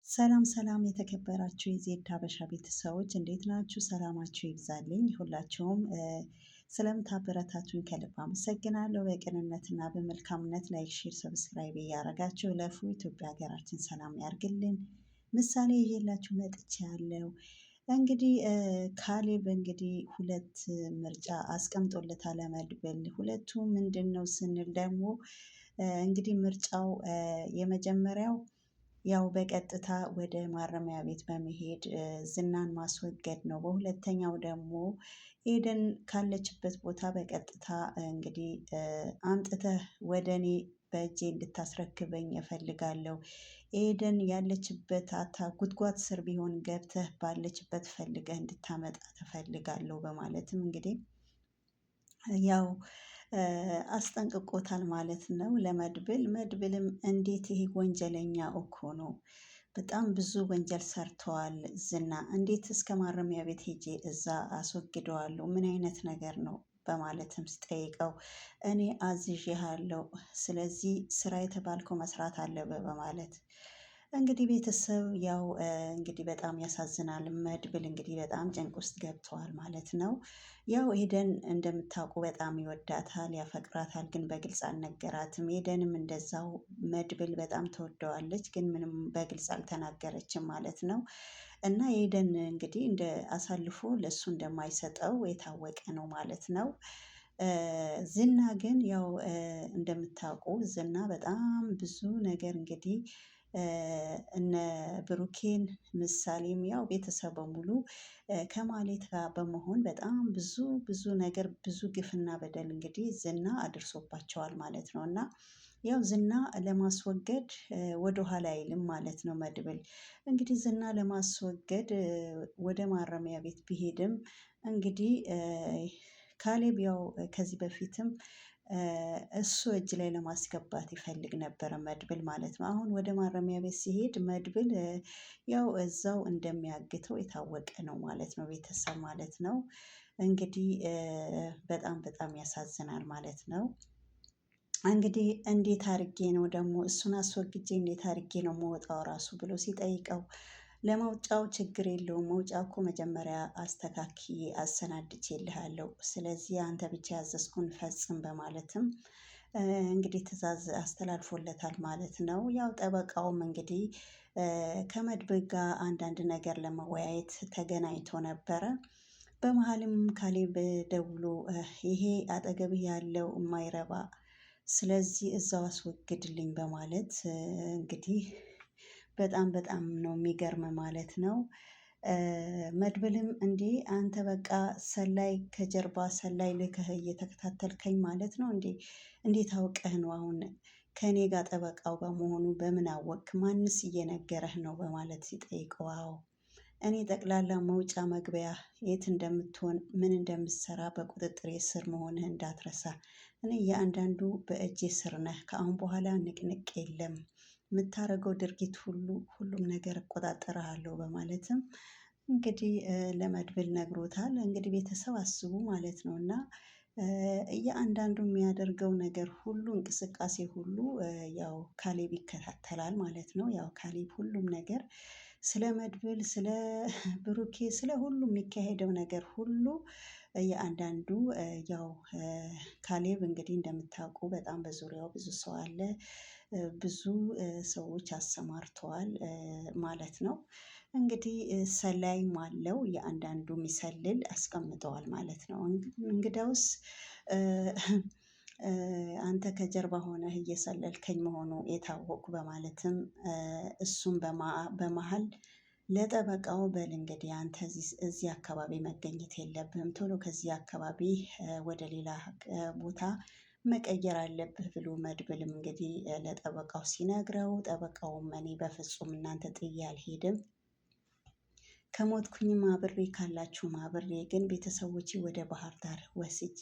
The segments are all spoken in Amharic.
ሰላም ሰላም የተከበራችሁ የዜድ ሀበሻ ቤተሰቦች እንዴት ናችሁ? ሰላማችሁ ይብዛልኝ። ሁላችሁም ስለምታበረታቱኝ ከልብ አመሰግናለሁ። በቅንነትና በመልካምነት ላይክ፣ ሼር፣ ሰብስክራይብ እያደረጋችሁ ለፉ ኢትዮጵያ ሀገራችን ሰላም ያርግልን። ምሳሌ ይዤላችሁ መጥቻለሁ። እንግዲህ ካሌብ እንግዲህ ሁለት ምርጫ አስቀምጦለታል መድብል። ሁለቱ ምንድን ነው ስንል ደግሞ እንግዲህ ምርጫው የመጀመሪያው ያው በቀጥታ ወደ ማረሚያ ቤት በመሄድ ዝናን ማስወገድ ነው። በሁለተኛው ደግሞ ኤደን ካለችበት ቦታ በቀጥታ እንግዲህ አምጥተህ ወደ እኔ በእጄ እንድታስረክበኝ እፈልጋለሁ። ኤደን ያለችበት ጉድጓድ ስር ቢሆን ገብተህ ባለችበት ፈልገህ እንድታመጣ እፈልጋለሁ በማለትም እንግዲህ ያው አስጠንቅቆታል ማለት ነው ለመድብል። መድብልም እንዴት ይሄ ወንጀለኛ እኮ ነው፣ በጣም ብዙ ወንጀል ሰርተዋል ዝና፣ እንዴት እስከ ማረሚያ ቤት ሄጄ እዛ አስወግደዋለሁ? ምን አይነት ነገር ነው በማለትም ስጠይቀው እኔ አዝዤሃለሁ፣ ስለዚህ ስራ የተባልከው መስራት አለብህ በማለት እንግዲህ ቤተሰብ ያው እንግዲህ በጣም ያሳዝናል። መድብል እንግዲህ በጣም ጭንቅ ውስጥ ገብተዋል ማለት ነው። ያው ኤደን እንደምታውቁ በጣም ይወዳታል፣ ያፈቅራታል፣ ግን በግልጽ አልነገራትም። ኤደንም እንደዛው መድብል በጣም ተወደዋለች፣ ግን ምንም በግልጽ አልተናገረችም ማለት ነው። እና ኤደን እንግዲህ እንደ አሳልፎ ለእሱ እንደማይሰጠው የታወቀ ነው ማለት ነው። ዝና ግን ያው እንደምታውቁ ዝና በጣም ብዙ ነገር እንግዲህ እነ ብሩኬን ምሳሌም ያው ቤተሰብ በሙሉ ከማሌት ጋር በመሆን በጣም ብዙ ብዙ ነገር ብዙ ግፍና በደል እንግዲህ ዝና አድርሶባቸዋል ማለት ነው። እና ያው ዝና ለማስወገድ ወደ ኋላ አይልም ማለት ነው መድብል። እንግዲህ ዝና ለማስወገድ ወደ ማረሚያ ቤት ቢሄድም እንግዲህ ካሌብ ያው ከዚህ በፊትም እሱ እጅ ላይ ለማስገባት ይፈልግ ነበረ መድብል ማለት ነው። አሁን ወደ ማረሚያ ቤት ሲሄድ መድብል ያው እዛው እንደሚያግተው የታወቀ ነው ማለት ነው ቤተሰብ ማለት ነው። እንግዲህ በጣም በጣም ያሳዝናል ማለት ነው። እንግዲህ እንዴት አድርጌ ነው ደግሞ እሱን አስወግጄ እንዴት አድርጌ ነው መውጣው ራሱ ብሎ ሲጠይቀው ለመውጫው ችግር የለውም፣ መውጫ እኮ መጀመሪያ አስተካክዬ አሰናድቼልሃለሁ፣ ስለዚህ አንተ ብቻ ያዘዝኩን ፈጽም በማለትም እንግዲህ ትዕዛዝ አስተላልፎለታል ማለት ነው። ያው ጠበቃውም እንግዲህ ከመድብል ጋር አንዳንድ ነገር ለመወያየት ተገናኝቶ ነበረ። በመሀልም ካሌብ ደውሎ ይሄ አጠገብህ ያለው የማይረባ ስለዚህ እዛው አስወግድልኝ በማለት እንግዲህ በጣም በጣም ነው የሚገርም ማለት ነው። መድብልም እንዲህ አንተ በቃ ሰላይ ከጀርባ ሰላይ ልከህ እየተከታተልከኝ ማለት ነው እንዴ? እንዴት አውቀህ ነው አሁን ከእኔ ጋር ጠበቃው በመሆኑ በምን አወቅክ? ማንስ እየነገረህ ነው በማለት ሲጠይቀው አዎ እኔ ጠቅላላ መውጫ መግቢያ የት እንደምትሆን ምን እንደምትሰራ በቁጥጥር ስር መሆንህ እንዳትረሳ። እኔ የአንዳንዱ በእጄ ስር ነህ። ከአሁን በኋላ ንቅንቅ የለም። የምታደርገው ድርጊት ሁሉም ነገር እቆጣጠርሃለሁ በማለትም እንግዲህ ለመድብል ነግሮታል። እንግዲህ ቤተሰብ አስቡ ማለት ነው። እና እያንዳንዱ የሚያደርገው ነገር ሁሉ እንቅስቃሴ ሁሉ ያው ካሌብ ይከታተላል ማለት ነው። ያው ካሌብ ሁሉም ነገር ስለ መድብል፣ ስለ ብሩኬ፣ ስለ ሁሉ የሚካሄደው ነገር ሁሉ የአንዳንዱ ያው ካሌብ እንግዲህ እንደምታውቁ በጣም በዙሪያው ብዙ ሰው አለ፣ ብዙ ሰዎች አሰማርተዋል ማለት ነው። እንግዲህ ሰላይም አለው የአንዳንዱ የሚሰልል አስቀምጠዋል ማለት ነው። እንግዳውስ አንተ ከጀርባ ሆነህ እየሰለልከኝ መሆኑ የታወቁ በማለትም እሱም በመሃል ለጠበቃው በል እንግዲህ አንተ እዚህ አካባቢ መገኘት የለብህም፣ ቶሎ ከዚህ አካባቢ ወደ ሌላ ቦታ መቀየር አለብህ ብሎ መድብልም እንግዲህ ለጠበቃው ሲነግረው ጠበቃውም እኔ በፍጹም እናንተ ጥዬ አልሄድም፣ ከሞትኩኝም አብሬ ካላችሁም አብሬ፣ ግን ቤተሰቦቼ ወደ ባህር ዳር ወስጄ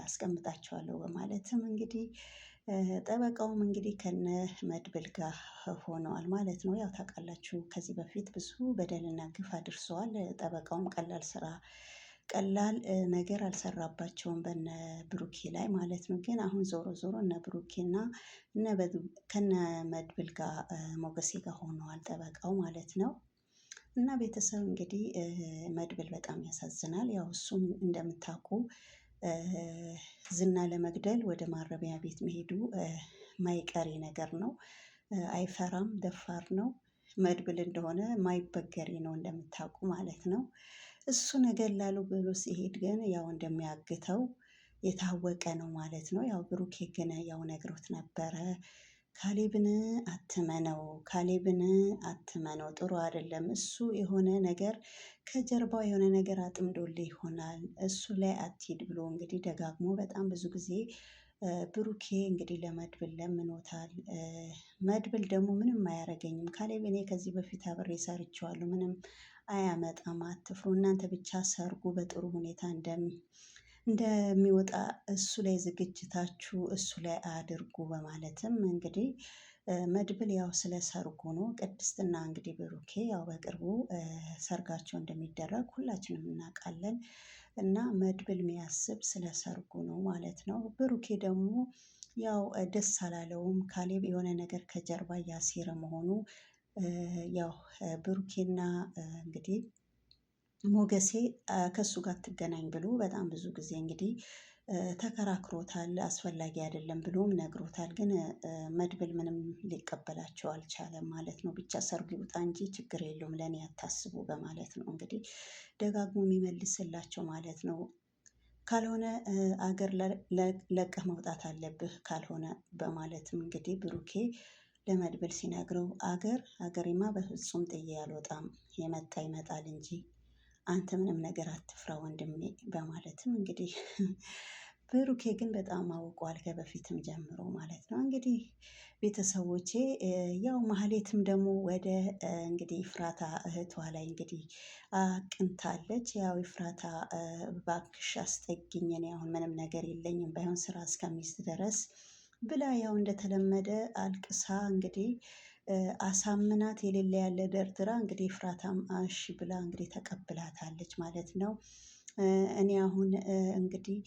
አስቀምጣቸዋለሁ በማለትም እንግዲህ ጠበቃውም እንግዲህ ከነ መድብል ጋር ሆነዋል ማለት ነው። ያው ታውቃላችሁ ከዚህ በፊት ብዙ በደልና ግፍ አድርሰዋል። ጠበቃውም ቀላል ስራ ቀላል ነገር አልሰራባቸውም በነ ብሩኬ ላይ ማለት ነው። ግን አሁን ዞሮ ዞሮ እነ ብሩኬና ከነ መድብል ጋር ሞገሴ ጋር ሆነዋል ጠበቃው ማለት ነው። እና ቤተሰብ እንግዲህ መድብል በጣም ያሳዝናል። ያው እሱም እንደምታውቁ ዝና ለመግደል ወደ ማረሚያ ቤት መሄዱ ማይቀሬ ነገር ነው። አይፈራም፣ ደፋር ነው። መድብል እንደሆነ ማይበገሬ ነው እንደምታውቁ ማለት ነው። እሱ ነገር ላሉ ብሎ ሲሄድ ግን ያው እንደሚያግተው የታወቀ ነው ማለት ነው። ያው ብሩኬ ግን ያው ነግሮት ነበረ ካሌብን አትመነው፣ ካሌብን አትመነው፣ ጥሩ አይደለም እሱ የሆነ ነገር ከጀርባው የሆነ ነገር አጥምዶልህ ይሆናል፣ እሱ ላይ አትሂድ ብሎ እንግዲህ ደጋግሞ በጣም ብዙ ጊዜ ብሩኬ እንግዲህ ለመድብል ለምኖታል። መድብል ደግሞ ምንም አያረገኝም ካሌብ፣ እኔ ከዚህ በፊት አብሬ ሰርቼዋለሁ፣ ምንም አያመጣም፣ አትፍሩ፣ እናንተ ብቻ ሰርጉ በጥሩ ሁኔታ እንደሚወጣ እሱ ላይ ዝግጅታችሁ እሱ ላይ አድርጉ በማለትም እንግዲህ መድብል ያው ስለ ሰርጉ ነው። ቅድስትና እንግዲህ ብሩኬ ያው በቅርቡ ሰርጋቸው እንደሚደረግ ሁላችንም እናውቃለን። እና መድብል የሚያስብ ስለ ሰርጉ ነው ማለት ነው። ብሩኬ ደግሞ ያው ደስ አላለውም ካሌብ የሆነ ነገር ከጀርባ እያሴረ መሆኑ ያው ብሩኬና እንግዲህ ሞገሴ ከሱ ጋር ትገናኝ ብሎ በጣም ብዙ ጊዜ እንግዲህ ተከራክሮታል። አስፈላጊ አይደለም ብሎም ነግሮታል። ግን መድብል ምንም ሊቀበላቸው አልቻለም ማለት ነው። ብቻ ሰርጉ ይውጣ እንጂ ችግር የለውም ለእኔ አታስቡ በማለት ነው እንግዲህ ደጋግሞ የሚመልስላቸው ማለት ነው። ካልሆነ አገር ለቀህ መውጣት አለብህ ካልሆነ በማለትም እንግዲህ ብሩኬ ለመድብል ሲነግረው አገሬማ በፍጹም ጥዬ አልወጣም፣ የመጣ ይመጣል እንጂ አንተ ምንም ነገር አትፍራ ወንድሜ በማለትም እንግዲህ ብሩኬ ግን በጣም አውቋል ከበፊትም ጀምሮ ማለት ነው። እንግዲህ ቤተሰቦቼ ያው ማህሌትም ደግሞ ወደ እንግዲህ ፍራታ እህቷ ላይ እንግዲህ አቅንታለች። ያው ፍራታ እባክሽ አስጠጊኝ፣ እኔ አሁን ምንም ነገር የለኝም ባይሆን ስራ እስከሚይዝ ድረስ ብላ ያው እንደተለመደ አልቅሳ እንግዲህ አሳምናት የሌለ ያለ ደርድራ እንግዲህ ፍራታም እሺ ብላ እንግዲህ ተቀብላታለች ማለት ነው። እኔ አሁን እንግዲህ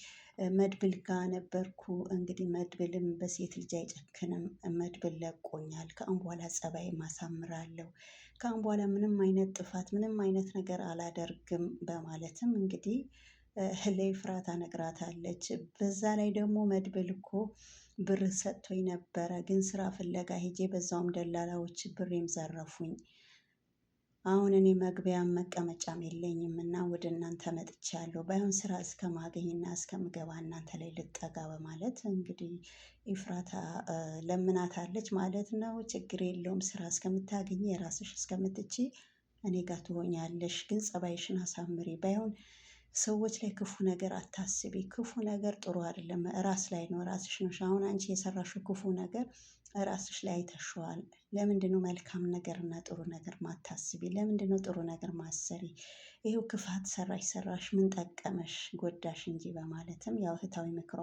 መድብል ጋ ነበርኩ። እንግዲህ መድብልም በሴት ልጅ አይጨክንም። መድብል ለቆኛል። ከአሁን በኋላ ጸባይ ማሳምራለሁ። ከአሁን በኋላ ምንም አይነት ጥፋት ምንም አይነት ነገር አላደርግም በማለትም እንግዲህ ለኤፍራታ ነግራታለች። በዛ ላይ ደግሞ መድብል እኮ ብር ሰጥቶኝ ነበረ፣ ግን ስራ ፍለጋ ሄጄ በዛውም ደላላዎች ብሬም ዘረፉኝ። አሁን እኔ መግቢያም መቀመጫም የለኝም እና ወደ እናንተ መጥቻለሁ። ባይሆን ስራ እስከማገኝና እስከምገባ እናንተ ላይ ልጠጋ በማለት እንግዲህ ኤፍራታ ለምናታለች ማለት ነው። ችግር የለውም ስራ እስከምታገኝ የራስሽ እስከምትቺ እኔ ጋር ትሆኛለሽ፣ ግን ጸባይሽን አሳምሪ። ባይሆን ሰዎች ላይ ክፉ ነገር አታስቢ። ክፉ ነገር ጥሩ አይደለም። ራስ ላይ ነው፣ ራስሽ ነሽ። አሁን አንቺ የሰራሽው ክፉ ነገር ራስሽ ላይ አይተሸዋል። ለምንድነው መልካም ነገር እና ጥሩ ነገር ማታስቢ? ለምንድነው ጥሩ ነገር ማሰሪ? ይሄው ክፋት ሰራሽ ምን ጠቀመሽ? ጎዳሽ እንጂ በማለትም ያው እህታዊ ምክሯ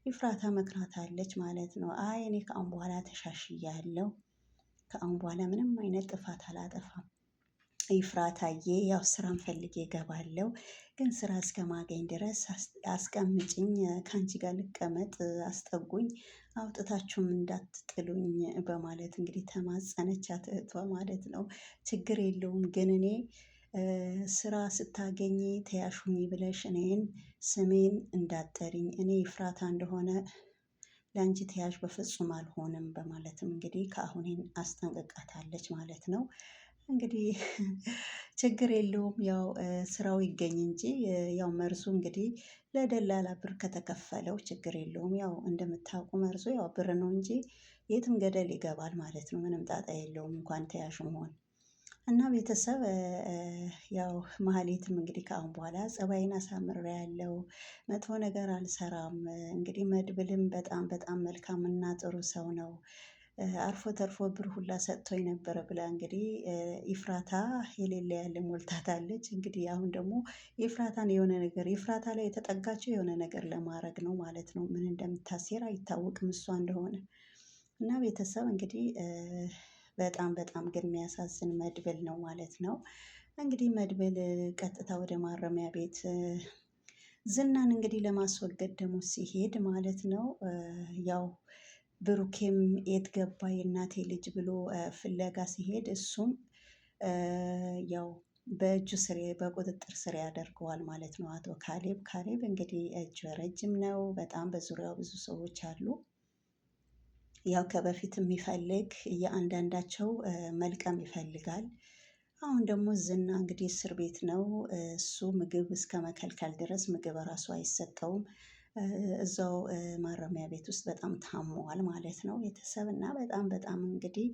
ኤፍራታ መክራታለች ማለት ነው። አይ እኔ ከአሁን በኋላ ተሻሽያለሁ፣ ከአሁን በኋላ ምንም አይነት ጥፋት አላጠፋም ኤፍራታዬ፣ ያው ስራን ፈልጌ እገባለሁ፣ ግን ስራ እስከማገኝ ድረስ አስቀምጭኝ፣ ከአንቺ ጋር ልቀመጥ፣ አስጠጉኝ፣ አውጥታችሁም እንዳትጥሉኝ በማለት እንግዲህ ተማጸነቻት እህቷ ማለት ነው። ችግር የለውም ግን እኔ ስራ ስታገኝ ተያሹኝ ብለሽ እኔን ስሜን እንዳጠሪኝ፣ እኔ ኤፍራታ እንደሆነ ለአንቺ ተያዥ በፍጹም አልሆንም በማለትም እንግዲህ ከአሁኔን አስጠንቅቃታለች ማለት ነው። እንግዲህ ችግር የለውም ያው ስራው ይገኝ እንጂ ያው መርዙ እንግዲህ ለደላላ ብር ከተከፈለው ችግር የለውም። ያው እንደምታውቁ መርዙ ያው ብር ነው እንጂ የትም ገደል ይገባል ማለት ነው። ምንም ጣጣ የለውም እንኳን ተያዥ መሆን እና ቤተሰብ ያው ማህሌትም እንግዲህ ከአሁን በኋላ ጸባይን አሳምሬያለሁ፣ መጥፎ ነገር አልሰራም። እንግዲህ መድብልም በጣም በጣም መልካም እና ጥሩ ሰው ነው፣ አርፎ ተርፎ ብር ሁላ ሰጥቶኝ ነበረ ብላ እንግዲህ ኤፍራታ የሌለ ያለ ሞልታታለች። እንግዲህ አሁን ደግሞ ኤፍራታን የሆነ ነገር ኤፍራታ ላይ የተጠጋችው የሆነ ነገር ለማድረግ ነው ማለት ነው። ምን እንደምታሴር አይታወቅም እሷ እንደሆነ እና ቤተሰብ እንግዲህ በጣም በጣም ግን የሚያሳዝን መድብል ነው ማለት ነው። እንግዲህ መድብል ቀጥታ ወደ ማረሚያ ቤት ዝናን እንግዲህ ለማስወገድ ደግሞ ሲሄድ ማለት ነው ያው ብሩኬም የት ገባ የእናቴ ልጅ ብሎ ፍለጋ ሲሄድ እሱም ያው በእጁ ስር በቁጥጥር ስር ያደርገዋል ማለት ነው። አቶ ካሌብ እንግዲህ እጁ ረጅም ነው በጣም በዙሪያው ብዙ ሰዎች አሉ። ያው ከበፊት የሚፈልግ የአንዳንዳቸው መልቀም ይፈልጋል። አሁን ደግሞ ዝና እንግዲህ እስር ቤት ነው። እሱ ምግብ እስከ መከልከል ድረስ ምግብ ራሱ አይሰጠውም። እዛው ማረሚያ ቤት ውስጥ በጣም ታሟል ማለት ነው። ቤተሰብ እና በጣም በጣም እንግዲህ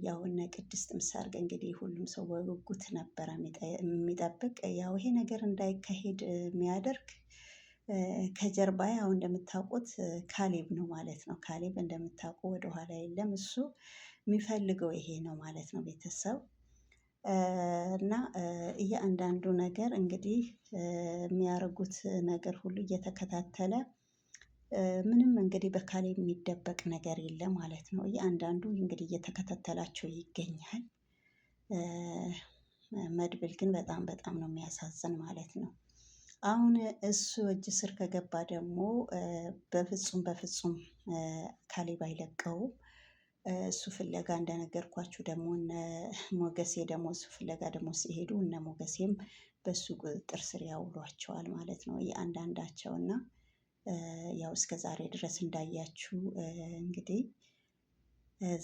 ያው እነ ቅድስትም ሰርግ እንግዲህ ሁሉም ሰው በጉጉት ነበረ የሚጠብቅ ያው ይሄ ነገር እንዳይካሄድ የሚያደርግ ከጀርባ ያው እንደምታውቁት ካሌብ ነው ማለት ነው። ካሌብ እንደምታውቁ ወደኋላ የለም እሱ የሚፈልገው ይሄ ነው ማለት ነው። ቤተሰብ እና እያንዳንዱ ነገር እንግዲህ የሚያደርጉት ነገር ሁሉ እየተከታተለ ምንም እንግዲህ በካሌብ የሚደበቅ ነገር የለም ማለት ነው። እያንዳንዱ እንግዲህ እየተከታተላቸው ይገኛል። መድብል ግን በጣም በጣም ነው የሚያሳዝን ማለት ነው። አሁን እሱ እጅ ስር ከገባ ደግሞ በፍጹም በፍጹም ካሌብ አይለቀውም። እሱ ፍለጋ እንደነገርኳችሁ ደግሞ እነ ሞገሴ ደግሞ እሱ ፍለጋ ደግሞ ሲሄዱ እነ ሞገሴም በሱ ቁጥጥር ስር ያውሏቸዋል ማለት ነው። የአንዳንዳቸው እና ያው እስከ ዛሬ ድረስ እንዳያችሁ እንግዲህ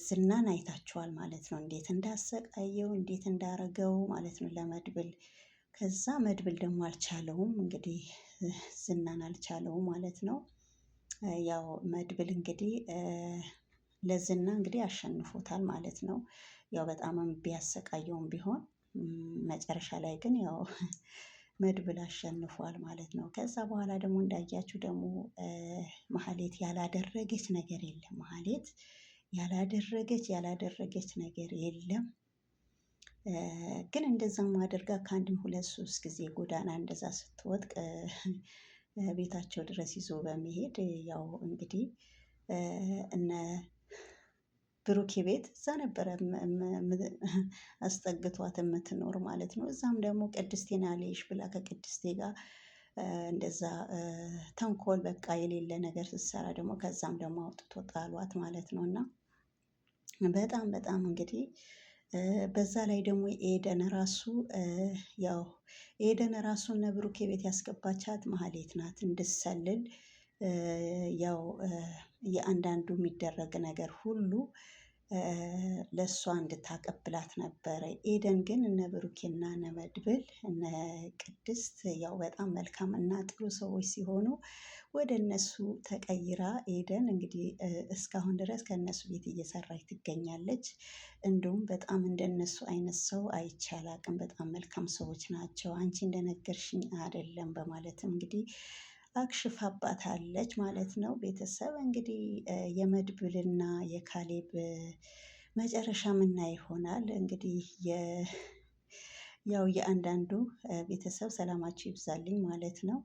ዝናን አይታችኋል ማለት ነው። እንዴት እንዳሰቃየው እንዴት እንዳረገው ማለት ነው ለመድብል። ከዛ መድብል ደግሞ አልቻለውም እንግዲህ ዝናን አልቻለውም ማለት ነው። ያው መድብል እንግዲህ ለዝና እንግዲህ አሸንፎታል ማለት ነው። ያው በጣም ቢያሰቃየውም ቢሆን መጨረሻ ላይ ግን ያው መድብል አሸንፏል ማለት ነው። ከዛ በኋላ ደግሞ እንዳያችሁ ደግሞ መሀሌት ያላደረገች ነገር የለም። መሀሌት ያላደረገች ነገር የለም። ግን እንደዛም አድርጋ ከአንድም ሁለት ሶስት ጊዜ ጎዳና እንደዛ ስትወድቅ ቤታቸው ድረስ ይዞ በመሄድ ያው እንግዲህ እነ ብሩኬ ቤት እዛ ነበረ አስጠግቷት የምትኖር ማለት ነው። እዛም ደግሞ ቅድስቴን አለይሽ ብላ ከቅድስቴ ጋር እንደዛ ተንኮል በቃ የሌለ ነገር ስትሰራ ደግሞ ከዛም ደግሞ አውጥቶ ጣሏት ማለት ነው። እና በጣም በጣም እንግዲህ በዛ ላይ ደግሞ ኤደን ራሱ ያው ኤደን ራሱ እነ ብሩኬ ቤት ያስገባቻት መሀሌት ናት እንድትሰልል ያው የአንዳንዱ የሚደረግ ነገር ሁሉ ለእሷ እንድታቀብላት ነበረ። ኤደን ግን እነ ብሩኬና እነ መድብል እነ ቅድስት ያው በጣም መልካም እና ጥሩ ሰዎች ሲሆኑ ወደ እነሱ ተቀይራ ኤደን እንግዲህ እስካሁን ድረስ ከእነሱ ቤት እየሰራች ትገኛለች። እንዲሁም በጣም እንደነሱ አይነት ሰው አይቼ አላቅም። በጣም መልካም ሰዎች ናቸው። አንቺ እንደነገርሽኝ አይደለም በማለትም እንግዲህ አክሽፋባታለች ማለት ነው። ቤተሰብ እንግዲህ የመድብልና የካሌብ መጨረሻ ምናይ ይሆናል። እንግዲህ ያው የአንዳንዱ ቤተሰብ ሰላማችሁ ይብዛልኝ ማለት ነው።